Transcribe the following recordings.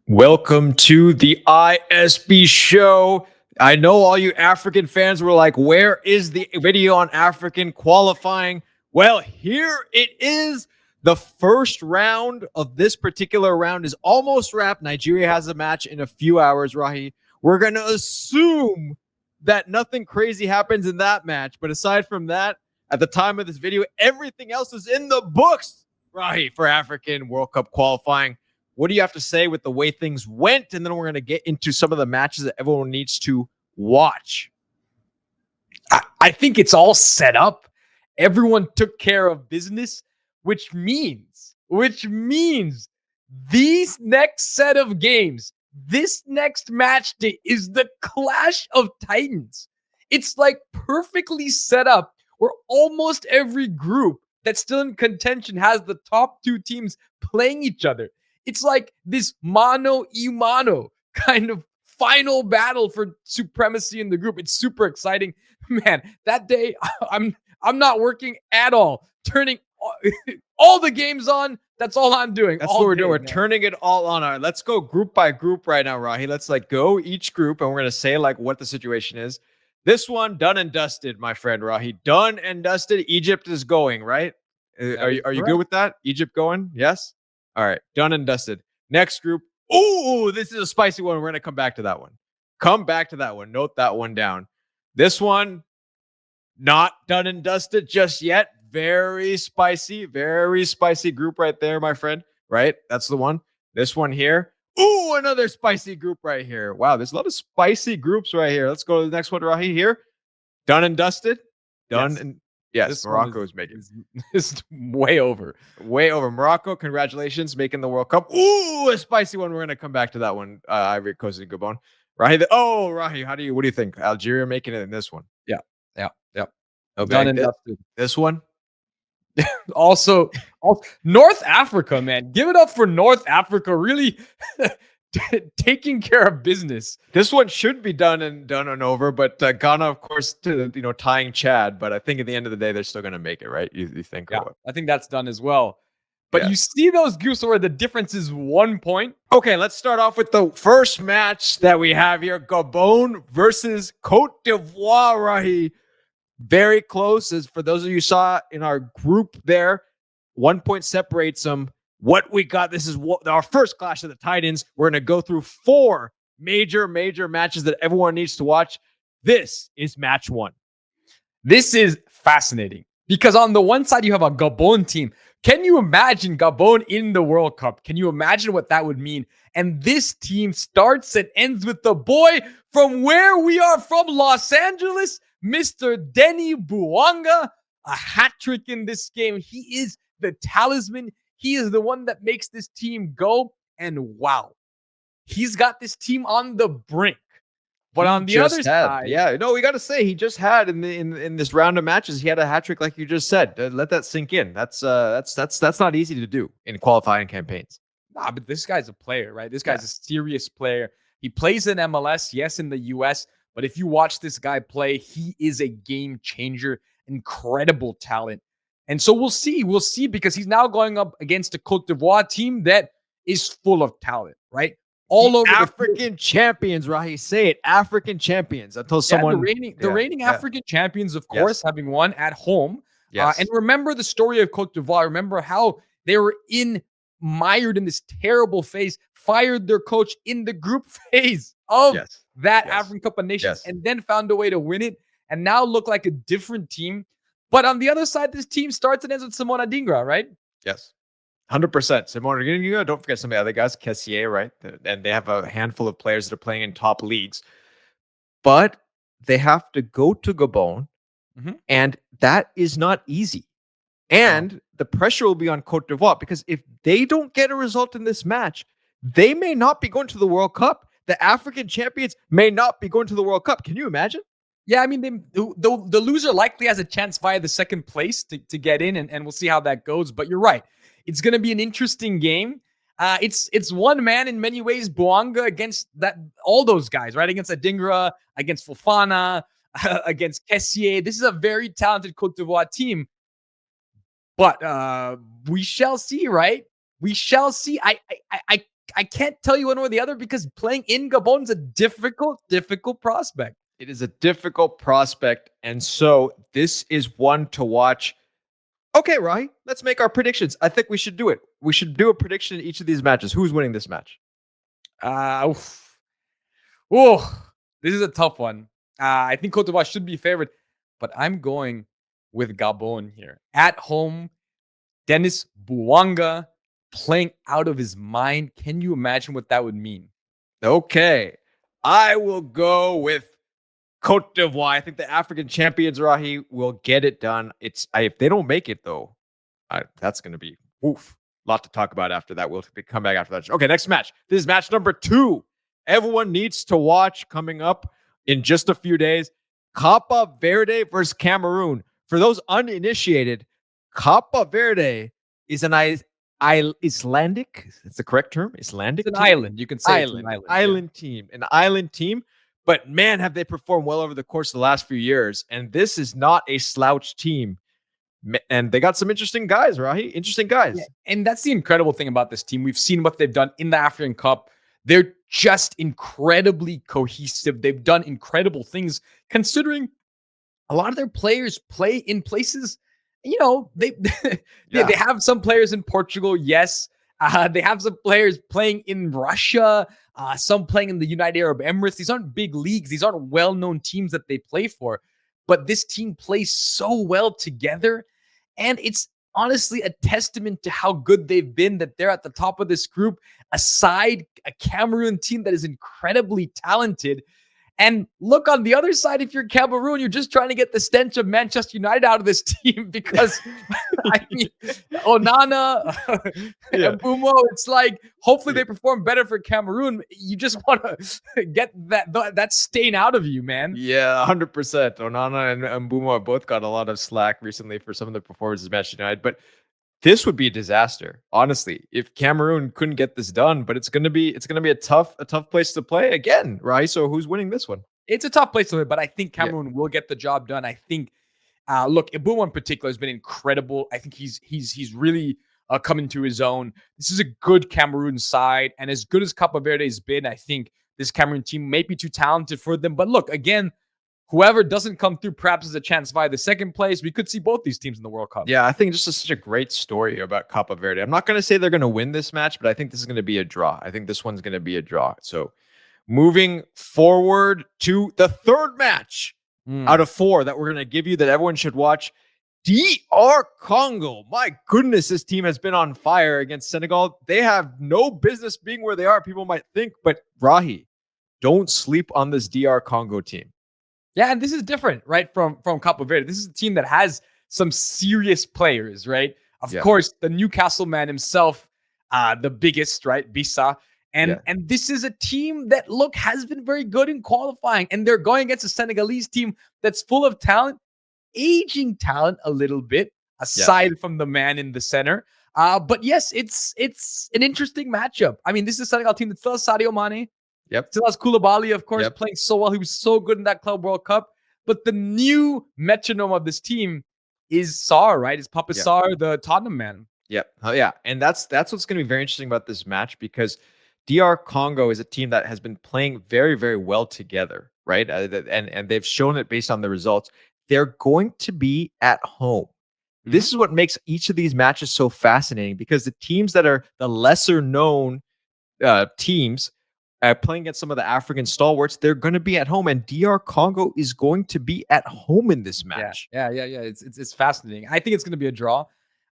Welcome to the ISB show. I know all you African fans were like, where is the video on African qualifying? Well, here it is. The first round of this particular round is almost wrapped. Nigeria has a match in a few hours, Rahi. We're going to assume that nothing crazy happens in that match. But aside from that, at the time of this video, everything else is in the books, Rahi, for African World Cup qualifying. What do you have to say with the way things went? And then we're going to get into some of the matches that everyone needs to watch. I think it's all set up. Everyone took care of business, which means these next set of games, this next match day is the clash of titans. It's like perfectly set up where almost every group that's still in contention has the top two teams playing each other. It's like this mano y mano kind of final battle for supremacy in the group. It's super exciting. Man, that day, I'm not working at all. Turning all the games on. That's all I'm doing. That's what we're doing. We're turning it all on. All right, let's go group by group right now, Rahi. Let's go each group and we're going to say what the situation is. This one, done and dusted, my friend Rahi. Done and dusted. Egypt is going, right? Are you good with that? Egypt going? Yes? All right, done and dusted. Next group. Ooh, this is a spicy one. We're going to come back to that one. Note that one down. This one, not done and dusted just yet. Very spicy group right there, my friend. Right? That's the one. This one here. Ooh, another spicy group right here. Wow, there's a lot of spicy groups right here. Let's go to the next one, Rahi. Here. Done and dusted. Yes, Morocco is making it's way over. Morocco, congratulations, making the World Cup. Ooh, a spicy one. We're gonna come back to that one. Ivory Coast and Gabon. Rahi, Rahi, what do you think? Algeria making it in this one? Yeah. Okay. Done and dusted. This one. also, North Africa, man. Give it up for North Africa. Really taking care of business. This one should be done and over, but Ghana, of course, tying Chad. But I think at the end of the day, they're still going to make it, right? You think? Yeah, I think that's done as well. But you see those groups where the difference is 1 point. Okay, let's start off with the first match that we have here: Gabon versus Cote d'Ivoire. Rahi. Very close. As for those of you who saw in our group there, 1 point separates them. What we got, this is our first clash of the Titans. We're going to go through 4 major matches that everyone needs to watch. This is match 1. This is fascinating because on the one side, you have a Gabon team. Can you imagine Gabon in the World Cup? Can you imagine what that would mean? And this team starts and ends with the boy from where we are from, Los Angeles, Mr. Denis Bouanga. A hat trick in this game. He is the talisman. He is the one that makes this team go. And wow, he's got this team on the brink. But on the other side, we got to say he just had in this round of matches, he had a hat trick, like you just said. Let that sink in. That's not easy to do in qualifying campaigns. Nah, but this guy's a player, right? This guy's a serious player. He plays in MLS, yes, in the US. But if you watch this guy play, he is a game changer, incredible talent. And so we'll see because he's now going up against a Cote d'Ivoire team that is full of talent, right? All over African champions, Rahi. Say it, African champions. Until someone the reigning African champions, of course, having won at home. Yes. And remember the story of Cote d'Ivoire. Remember how they were mired in this terrible phase, fired their coach in the group phase of African Cup of Nations, and then found a way to win it, and now look like a different team. But on the other side, this team starts and ends with Simon Adingra, right? Yes. 100%. Simon Adingra, don't forget some of the other guys, Kessié, right? And they have a handful of players that are playing in top leagues. But they have to go to Gabon, and that is not easy. And the pressure will be on Cote d'Ivoire because if they don't get a result in this match, they may not be going to the World Cup. The African champions may not be going to the World Cup. Can you imagine? Yeah, I mean, the loser likely has a chance via the second place to get in, and we'll see how that goes. But you're right. It's going to be an interesting game. It's one man in many ways, Bouanga, against all those guys, right? Against Adingra, against Fofana, against Kessié. This is a very talented Cote d'Ivoire team. But we shall see, right? We shall see. I can't tell you one or the other because playing in Gabon is a difficult prospect. It is a difficult prospect. And so this is one to watch. Okay, Rahi, let's make our predictions. I think we should do it. We should do a prediction in each of these matches. Who's winning this match? Oof. Oh, this is a tough one. I think Cote d'Ivoire should be favored, but I'm going with Gabon here. At home, Denis Bouanga playing out of his mind. Can you imagine what that would mean? Okay. I will go with Cote d'Ivoire. I think the African champions, Rahi, will get it done. If they don't make it, though, that's going to be oof. A lot to talk about after that. We'll come back after that. Okay, next match. This is match number 2. Everyone needs to watch coming up in just a few days. Cape Verde versus Cameroon. For those uninitiated, Cape Verde is an Icelandic. It's the correct term. Icelandic. It's an island. You can say island. It's an island team. An island team. But man, have they performed well over the course of the last few years. And this is not a slouch team. And they got some interesting guys, Rahi. Interesting guys. Yeah, and that's the incredible thing about this team. We've seen what they've done in the African Cup. They're just incredibly cohesive. They've done incredible things considering a lot of their players play in places, they they have some players in Portugal, yes. They have some players playing in Russia, some playing in the United Arab Emirates. These aren't big leagues. These aren't well-known teams that they play for. But this team plays so well together. And it's honestly a testament to how good they've been that they're at the top of this group, aside a Cameroon team that is incredibly talented. And look, on the other side, if you're Cameroon, you're just trying to get the stench of Manchester United out of this team because, I mean, Onana, Mbuku, it's like, hopefully they perform better for Cameroon. You just want to get that stain out of you, man. Yeah, 100%. Onana and Mbuku both got a lot of slack recently for some of the performances of Manchester United, but this would be a disaster, honestly, if Cameroon couldn't get this done. But it's gonna be a tough place to play again, right? So who's winning this one? It's a tough place to play, but I think Cameroon will get the job done. I think, look, Mbuku in particular has been incredible. I think he's really coming to his own. This is a good Cameroon side, and as good as Cape Verde has been, I think this Cameroon team may be too talented for them. But look, again, whoever doesn't come through perhaps has a chance via the second place. We could see both these teams in the World Cup. Yeah, I think just such a great story about Cape Verde. I'm not going to say they're going to win this match, but I think this is going to be a draw. I think this one's going to be a draw. So moving forward to the third match out of 4 that we're going to give you that everyone should watch. DR Congo. My goodness, this team has been on fire against Senegal. They have no business being where they are, people might think. But Rahi, don't sleep on this DR Congo team. Yeah, and this is different, right, from Cape Verde. This is a team that has some serious players, right? Of course, the Newcastle man himself, the biggest, right, Wissa. And this is a team that, look, has been very good in qualifying. And they're going against a Senegalese team that's full of talent, aging talent a little bit, aside from the man in the center. But yes, it's an interesting matchup. I mean, this is a Senegal team that still has Sadio Mane. Still has Koulibaly, of course, playing so well. He was so good in that Club World Cup. But the new metronome of this team is Sarr, right? It's Papa Sarr, the Tottenham man. Oh, yeah. And that's what's going to be very interesting about this match, because DR Congo is a team that has been playing very, very well together, right? And they've shown it based on the results. They're going to be at home. This is what makes each of these matches so fascinating, because the teams that are the lesser known teams playing against some of the African stalwarts, they're going to be at home, and DR Congo is going to be at home in this match. Yeah. It's fascinating. I think it's going to be a draw.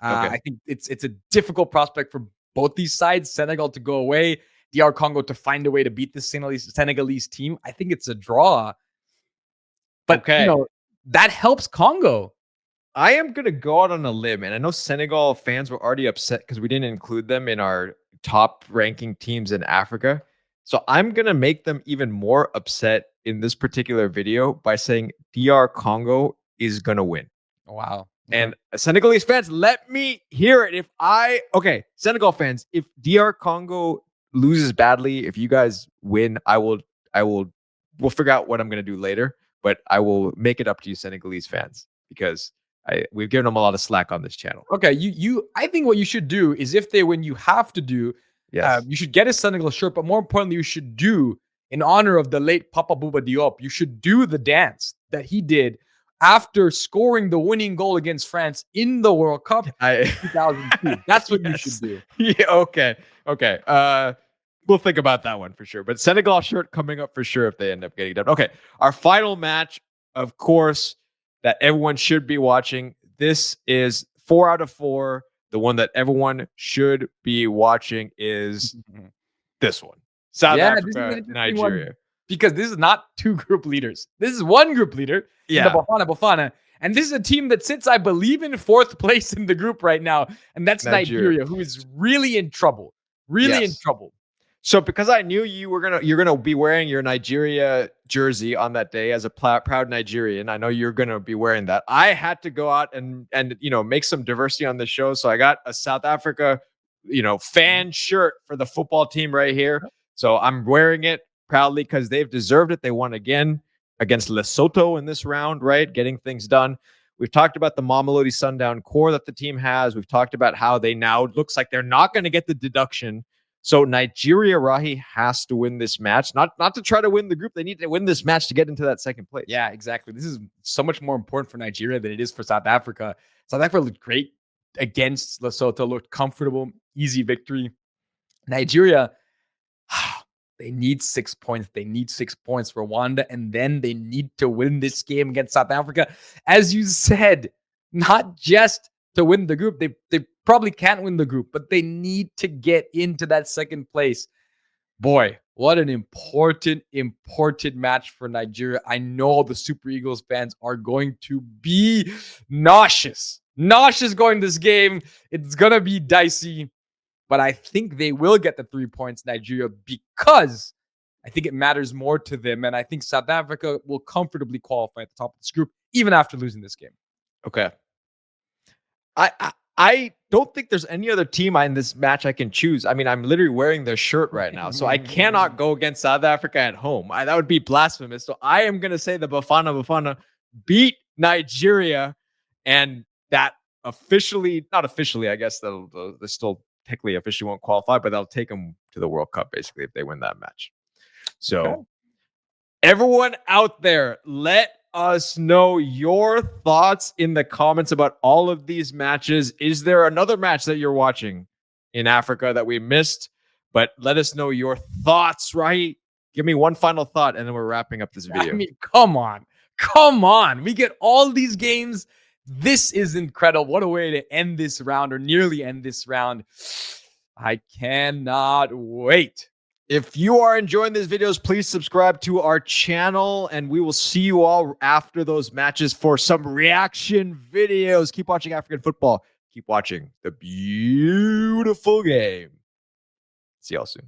I think it's a difficult prospect for both these sides. Senegal to go away, DR Congo to find a way to beat the Senegalese team. I think it's a draw. But that helps Congo. I am going to go out on a limb, and I know Senegal fans were already upset because we didn't include them in our top ranking teams in Africa. So I'm going to make them even more upset in this particular video by saying DR Congo is going to win. Wow. And Senegalese fans, let me hear it. Senegal fans, if DR Congo loses badly, if you guys win, we'll figure out what I'm going to do later, but I will make it up to you Senegalese fans, because we've given them a lot of slack on this channel. Okay, I think what you should do is, if they win, you have to do Yes. You should get a Senegal shirt, but more importantly, you should do, in honor of the late Papa Bouba Diop, you should do the dance that he did after scoring the winning goal against France in the World Cup I 2002. That's what you should yes. do. Yeah, okay. Okay. We'll think about that one for sure. But Senegal shirt coming up for sure if they end up getting done. Okay. Our final match, of course, that everyone should be watching. This is 4 out of 4. The one that everyone should be watching is this one. South Yeah, this is an Africa, interesting one Nigeria. because this is not two group leaders. This is one group leader in the Bafana. And this is a team that sits, I believe, in 4th place in the group right now. And that's Nigeria, who is really in trouble. Really in trouble. So because I knew you're gonna be wearing your Nigeria jersey on that day as a proud Nigerian, I know you're gonna be wearing that. I had to go out and make some diversity on the show, so I got a South Africa fan shirt for the football team right here. So I'm wearing it proudly because they've deserved it. They won again against Lesotho in this round, right? Getting things done. We've talked about the Mamelodi Sundown core that the team has. We've talked about how they now looks like they're not going to get the deduction. So Nigeria, Rahi, has to win this match. Not to try to win the group. They need to win this match to get into that second place. Yeah, exactly. This is so much more important for Nigeria than it is for South Africa. South Africa looked great against Lesotho, looked comfortable, easy victory. Nigeria, they need 6 points. They need 6 points, Rwanda, and then they need to win this game against South Africa. As you said, not just to win the group. They probably can't win the group, but they need to get into that second place. Boy, what an important match for Nigeria. I know the Super Eagles fans are going to be nauseous going this game. It's going to be dicey, but I think they will get the 3 points, Nigeria, because I think it matters more to them. And I think South Africa will comfortably qualify at the top of this group, even after losing this game. Okay. I don't think there's any other team in this match I can choose. I mean, I'm literally wearing their shirt right now, so I cannot go against South Africa at home. That would be blasphemous. So I am going to say the Bafana beat Nigeria, and that not officially, I guess they still technically officially won't qualify, but they'll take them to the World Cup basically if they win that match. So everyone out there, let us know your thoughts in the comments about all of these matches. Is there another match that you're watching in Africa that we missed? But let us know your thoughts, right? Give me one final thought, and then we're wrapping up this video. I mean, come on. We get all these games. This is incredible. What a way to end this round, or nearly end this round. I cannot wait. If you are enjoying these videos, please subscribe to our channel, and we will see you all after those matches for some reaction videos. Keep watching African football. Keep watching the beautiful game. See y'all soon.